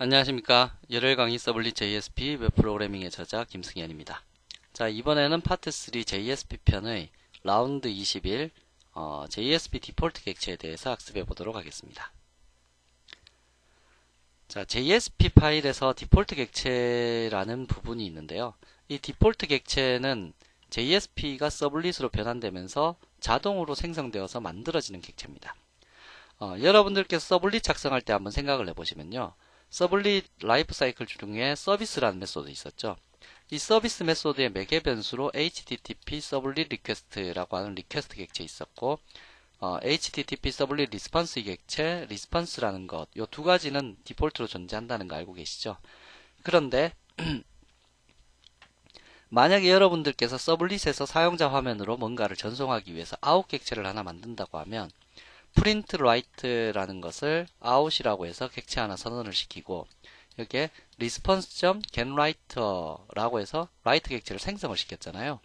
안녕하십니까. 열혈 강의 서블릿 JSP 웹프로그래밍의 저자 김승현입니다. 자, 이번에는 파트 3 JSP 편의 라운드 21 JSP 디폴트 객체에 대해서 학습해 보도록 하겠습니다. 자, JSP 파일에서 디폴트 객체라는 부분이 있는데요. 이 디폴트 객체는 JSP가 서블릿으로 변환되면서 자동으로 생성되어서 만들어지는 객체입니다. 여러분들께서 서블릿 작성할 때 한번 생각을 해보시면요. 서블릿 라이프 사이클 중에 서비스라는 메소드 있었죠. 이 서비스 메소드의 매개 변수로 HTTP 서블릿 리퀘스트라고 하는 리퀘스트 객체 있었고, HTTP 서블릿 리스폰스 객체, 리스폰스라는 것, 이 두 가지는 디폴트로 존재한다는 거 알고 계시죠? 그런데 만약에 여러분들께서 서블릿에서 사용자 화면으로 뭔가를 전송하기 위해서 아웃 객체를 하나 만든다고 하면 print write라는 것을 out이라고 해서 객체 하나 선언을 시키고 여기에 response.getWriter라고 해서 write 객체를 생성을 시켰잖아요.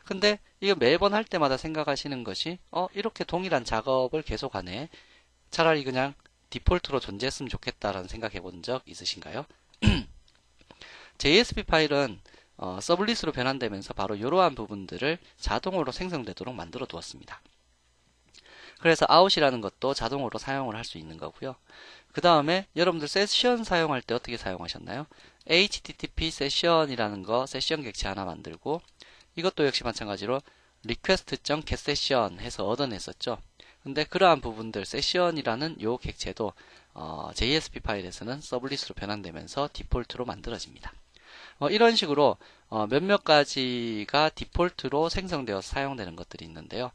근데 이거 매번 할 때마다 생각하시는 것이 이렇게 동일한 작업을 계속하네. 차라리 그냥 디폴트로 존재했으면 좋겠다라는 생각해 본 적 있으신가요? JSP 파일은 서블릿으로 변환되면서 바로 이러한 부분들을 자동으로 생성되도록 만들어 두었습니다. 그래서 out이라는 것도 자동으로 사용을 할 수 있는 거고요. 그 다음에 여러분들 세션 사용할 때 어떻게 사용하셨나요? HTTP 세션이라는 거 세션 객체 하나 만들고 이것도 역시 마찬가지로 request.getSession 해서 얻어냈었죠. 근데 그러한 부분들 세션이라는 요 객체도 JSP 파일에서는 서블릿으로 변환되면서 디폴트로 만들어집니다. 이런 식으로 몇몇 가지가 디폴트로 생성되어서 사용되는 것들이 있는데요.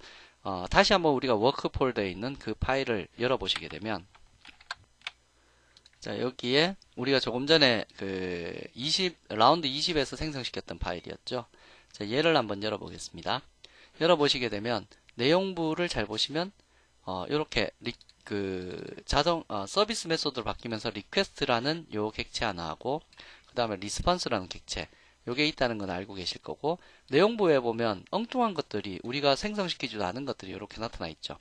다시 한번 우리가 워크 폴더에 있는 그 파일을 열어보시게 되면 자, 여기에 우리가 조금 전에 라운드 20에서 생성시켰던 파일이었죠. 자, 얘를 한번 열어보겠습니다. 열어보시게 되면 내용부를 잘 보시면 이렇게 서비스 메소드로 바뀌면서 리퀘스트라는 요 객체 하나 하고 그 다음에 리스폰스라는 객체 요게 있다는 건 알고 계실 거고 내용부에 보면 엉뚱한 것들이 우리가 생성시키지도 않은 것들이 이렇게 나타나 있죠.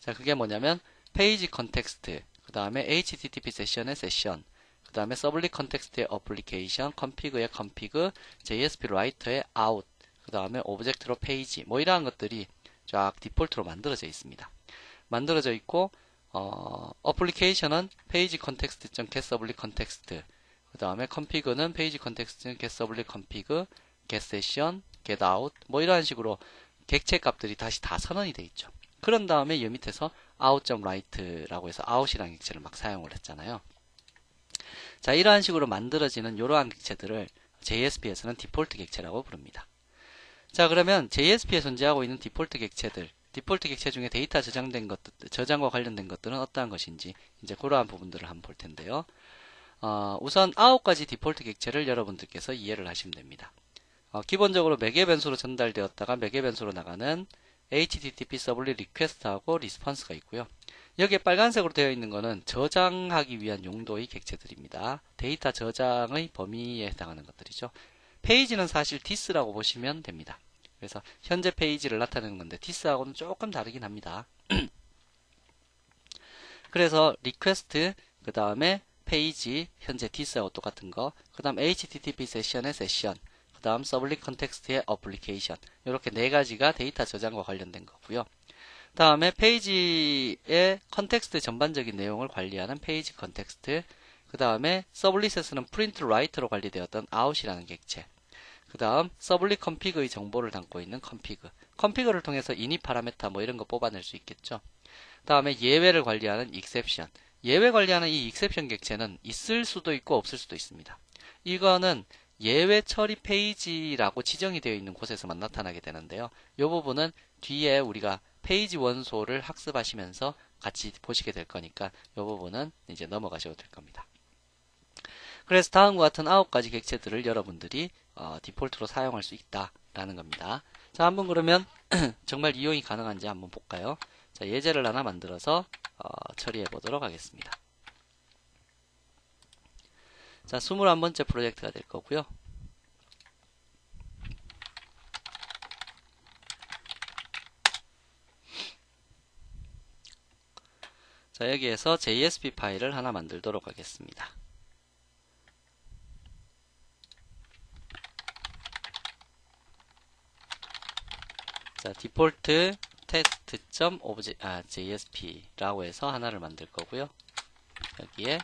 자, 그게 뭐냐면 페이지 컨텍스트, 그 다음에 HTTP 세션의 세션, 그 다음에 서블릿 컨텍스트의 어플리케이션, config의 config, JSP 라이터의 out, 그 다음에 오브젝트로 페이지 뭐 이러한 것들이 쫙 디폴트로 만들어져 있습니다. 만들어져 있고 어플리케이션은 페이지 컨텍스트.getSublit 컨텍스트, 그 다음에 config는 페이지 컨텍스트 getSublit config, getSession, getOut 뭐 이러한 식으로 객체 값들이 다시 다 선언이 되어 있죠. 그런 다음에 이 밑에서 out.write라고 해서 out이라는 객체를 막 사용을 했잖아요. 자, 이러한 식으로 만들어지는 이러한 객체들을 JSP에서는 디폴트 객체라고 부릅니다. 자, 그러면 JSP에 존재하고 있는 디폴트 객체들, 디폴트 객체 중에 데이터 저장된 것들, 저장과 관련된 것들은 어떠한 것인지 이제 그러한 부분들을 한번 볼 텐데요. 우선 9가지 디폴트 객체를 여러분들께서 이해를 하시면 됩니다. 기본적으로 매개 변수로 전달되었다가 매개 변수로 나가는 HTTP 서블릿 리퀘스트하고 리스폰스가 있고요. 여기에 빨간색으로 되어 있는 것은 저장하기 위한 용도의 객체들입니다. 데이터 저장의 범위에 해당하는 것들이죠. 페이지는 사실 this라고 보시면 됩니다. 그래서 현재 페이지를 나타내는 건데 this하고는 조금 다르긴 합니다. 그래서 리퀘스트 그 다음에 페이지 현재 this하고 똑같은 거, 그 다음 HTTP 세션의 세션, 그 다음 서블릿 컨텍스트의 어플리케이션 이렇게 네 가지가 데이터 저장과 관련된 거고요. 다음에 페이지의 컨텍스트 전반적인 내용을 관리하는 페이지 컨텍스트, 그 다음에 서블릿에서는 프린트 라이트로 관리되었던 out이라는 객체, 그 다음 서블릿 config의 정보를 담고 있는 config를 통해서 init 파라메터 뭐 이런 거 뽑아낼 수 있겠죠. 다음에 예외를 관리하는 exception, 예외 관리하는 이 exception 객체는 있을 수도 있고 없을 수도 있습니다. 이거는 예외 처리 페이지라고 지정이 되어 있는 곳에서만 나타나게 되는데요. 이 부분은 뒤에 우리가 페이지 원소를 학습하시면서 같이 보시게 될 거니까 이 부분은 이제 넘어가셔도 될 겁니다. 그래서 다음과 같은 9가지 객체들을 여러분들이 디폴트로 사용할 수 있다라는 겁니다. 자, 한번 그러면 정말 이용이 가능한지 한번 볼까요? 자, 예제를 하나 만들어서 처리해 보도록 하겠습니다. 자, 21번째 프로젝트가 될 거고요. 자, 여기에서 JSP 파일을 하나 만들도록 하겠습니다. 자, 디폴트 test.jsp 라고 해서 하나를 만들 거고요. 여기에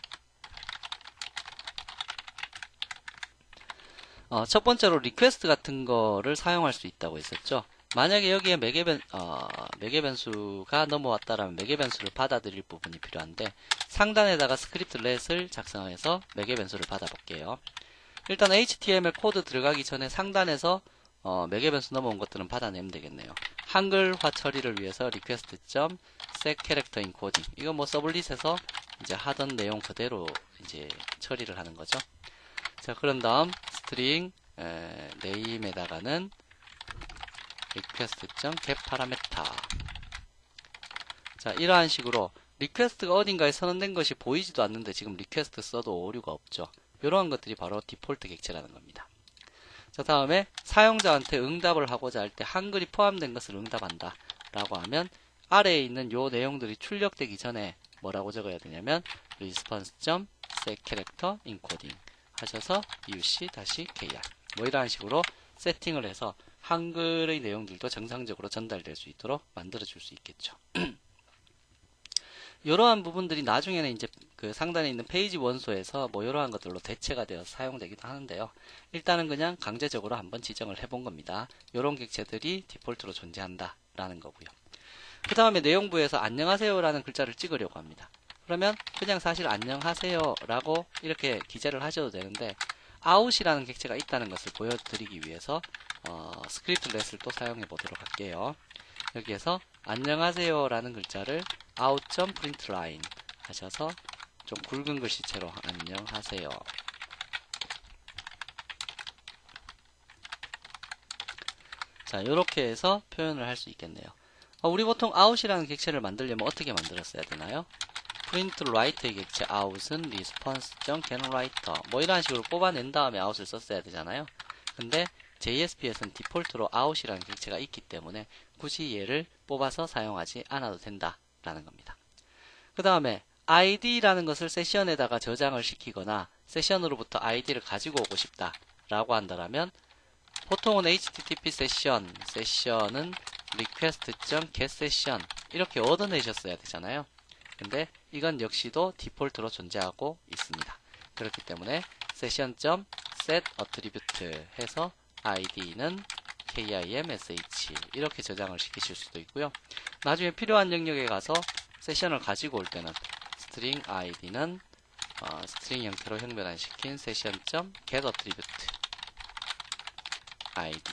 첫 번째로 리퀘스트 같은 거를 사용할 수 있다고 했었죠. 만약에 여기에 매개 변수가 넘어왔다라면 매개 변수를 받아들일 부분이 필요한데, 상단에다가 스크립트 렛을 작성해서 매개 변수를 받아 볼게요. 일단 HTML 코드 들어가기 전에 상단에서 매개 변수 넘어온 것들은 받아내면 되겠네요. 한글화 처리를 위해서 request.setCharacterEncoding, 이거 뭐 서블릿에서 이제 하던 내용 그대로 이제 처리를 하는 거죠. 자, 그런 다음 스트링 name에다가는 request.getParameter. 자, 이러한 식으로 리퀘스트가 어딘가에 선언된 것이 보이지도 않는데 지금 리퀘스트 써도 오류가 없죠. 이러한 것들이 바로 디폴트 객체라는 겁니다. 자, 다음에 사용자한테 응답을 하고자 할 때 한글이 포함된 것을 응답한다 라고 하면 아래에 있는 요 내용들이 출력되기 전에 뭐라고 적어야 되냐면 response.setCharacterEncoding 하셔서 uc-kr 뭐 이러한 식으로 세팅을 해서 한글의 내용들도 정상적으로 전달될 수 있도록 만들어 줄 수 있겠죠. 이러한 부분들이 나중에는 이제 그 상단에 있는 페이지 원소에서 뭐 이러한 것들로 대체가 되어서 사용되기도 하는데요. 일단은 그냥 강제적으로 한번 지정을 해본 겁니다. 이런 객체들이 디폴트로 존재한다 라는 거고요. 그 다음에 내용부에서 안녕하세요 라는 글자를 찍으려고 합니다. 그러면 그냥 사실 안녕하세요 라고 이렇게 기재를 하셔도 되는데, out이라는 객체가 있다는 것을 보여드리기 위해서 스크립트 렛을 또 사용해 보도록 할게요. 여기에서 안녕하세요 라는 글자를 out.println 하셔서 좀 굵은 글씨체로 안녕하세요. 자, 이렇게 해서 표현을 할 수 있겠네요. 우리 보통 out이라는 객체를 만들려면 어떻게 만들었어야 되나요? printWrite의 객체 out은 response.getWriter 뭐 이런 식으로 뽑아낸 다음에 out을 썼어야 되잖아요. 근데 JSP에서는 디폴트로 out이라는 객체가 있기 때문에 굳이 얘를 뽑아서 사용하지 않아도 된다라는 겁니다. 그 다음에 id라는 것을 세션에다가 저장을 시키거나 세션으로부터 id를 가지고 오고 싶다 라고 한다면 보통은 http 세션은 request.getSession 이렇게 얻어내셨어야 되잖아요. 근데 이건 역시도 디폴트로 존재하고 있습니다. 그렇기 때문에 session.setAttribute 해서 id는 kimsh 이렇게 저장을 시키실 수도 있고요. 나중에 필요한 영역에 가서 세션을 가지고 올 때는 string id는 스트링 형태로 형변환시킨 session.getAttribute id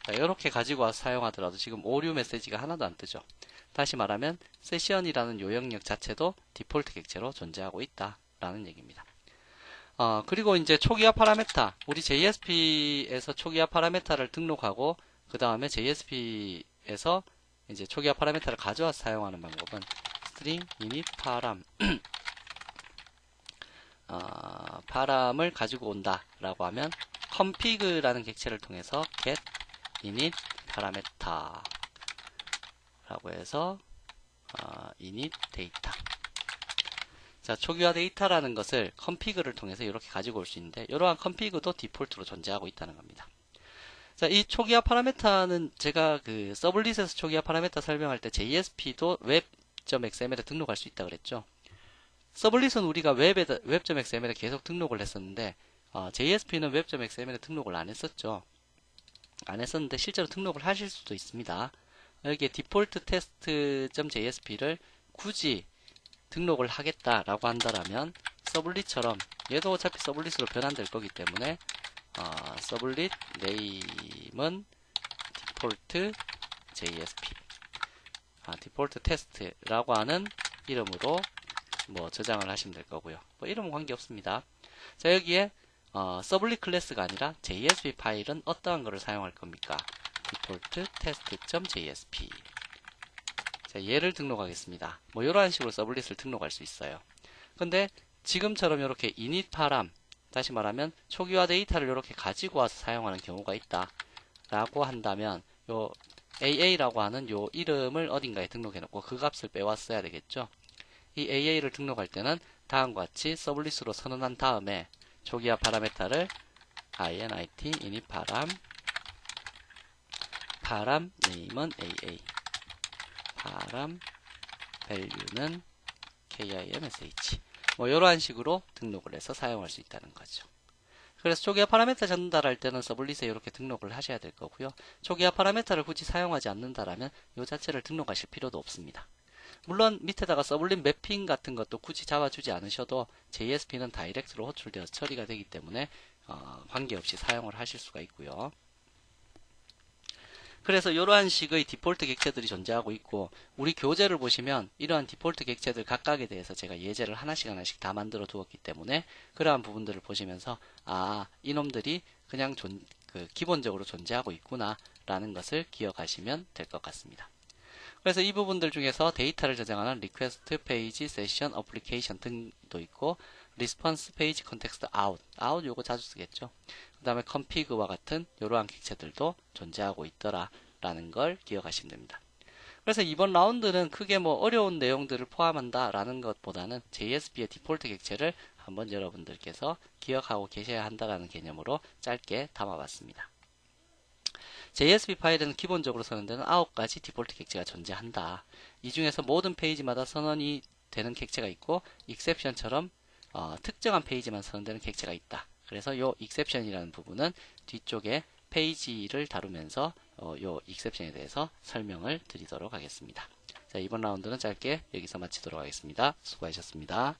이렇게 가지고 와서 사용하더라도 지금 오류 메시지가 하나도 안 뜨죠. 다시 말하면 세션이라는 요 영역 자체도 디폴트 객체로 존재하고 있다라는 얘기입니다. 그리고 이제 초기화 파라메타, 우리 JSP에서 초기화 파라메타를 등록하고 그 다음에 JSP에서 이제 초기화 파라메타를 가져와서 사용하는 방법은 string init param param을 가지고 온다라고 하면 config라는 객체를 통해서 get init parameter 라고 해서 init data. 자, 초기화 데이터라는 것을 config를 통해서 이렇게 가지고 올 수 있는데, 이러한 config도 디폴트로 존재하고 있다는 겁니다. 자, 이 초기화 파라메터는 제가 그 서블릿에서 초기화 파라메터 설명할 때 JSP도 web.xml에 등록할 수 있다고 그랬죠. 서블릿은 우리가 web.xml에 계속 등록을 했었는데, JSP는 web.xml에 등록을 안 했었죠. 안 했었는데 실제로 등록을 하실 수도 있습니다. 여기에 디폴트 test.jsp를 굳이 등록을 하겠다라고 한다라면 서블릿처럼 얘도 어차피 서블릿으로 변환될 거기 때문에 서블릿 name은 디폴트 JSP 디폴트 테스트라고 하는 이름으로 뭐 저장을 하시면 될 거고요. 뭐 이름은 관계없습니다. 자, 여기에 서블릿 클래스가 아니라 JSP 파일은 어떠한 거를 사용할 겁니까? 디폴트 test.jsp. 자, 얘를 등록하겠습니다. 뭐 이러한 식으로 서블릿을 등록할 수 있어요. 근데 지금처럼 이렇게 init param, 다시 말하면 초기화 데이터를 이렇게 가지고 와서 사용하는 경우가 있다 라고 한다면 요 AA라고 하는 요 이름을 어딘가에 등록해 놓고 그 값을 빼왔어야 되겠죠. 이 AA를 등록할 때는 다음과 같이 서블릿으로 선언한 다음에 초기화 파라메타를 init param 파람 name은 AA, 파람 value는 KIMSH. 뭐 이러한 식으로 등록을 해서 사용할 수 있다는 거죠. 그래서 초기화 파라메터 전달할 때는 서블릿에 이렇게 등록을 하셔야 될 거고요. 초기화 파라메터를 굳이 사용하지 않는다라면 이 자체를 등록하실 필요도 없습니다. 물론 밑에다가 서블릿 매핑 같은 것도 굳이 잡아주지 않으셔도 JSP는 다이렉트로 호출되어서 처리가 되기 때문에 관계없이 사용을 하실 수가 있고요. 그래서 이러한 식의 디폴트 객체들이 존재하고 있고, 우리 교재를 보시면 이러한 디폴트 객체들 각각에 대해서 제가 예제를 하나씩 다 만들어 두었기 때문에 그러한 부분들을 보시면서 이놈들이 그냥 기본적으로 존재하고 있구나 라는 것을 기억하시면 될 것 같습니다. 그래서 이 부분들 중에서 데이터를 저장하는 리퀘스트, 페이지, 세션, 어플리케이션 등도 있고, 리스폰스, 페이지, 컨텍스트, 아웃 요거 자주 쓰겠죠. 그 다음에 config와 같은 이러한 객체들도 존재하고 있더라 라는 걸 기억하시면 됩니다. 그래서 이번 라운드는 크게 뭐 어려운 내용들을 포함한다 라는 것보다는 JSP의 디폴트 객체를 한번 여러분들께서 기억하고 계셔야 한다라는 개념으로 짧게 담아봤습니다. JSP 파일에는 기본적으로 선언되는 9가지 디폴트 객체가 존재한다. 이 중에서 모든 페이지마다 선언이 되는 객체가 있고, 익셉션처럼 특정한 페이지만 선언되는 객체가 있다. 그래서 이 익셉션이라는 부분은 뒤쪽에 페이지를 다루면서 이 익셉션에 대해서 설명을 드리도록 하겠습니다. 자, 이번 라운드는 짧게 여기서 마치도록 하겠습니다. 수고하셨습니다.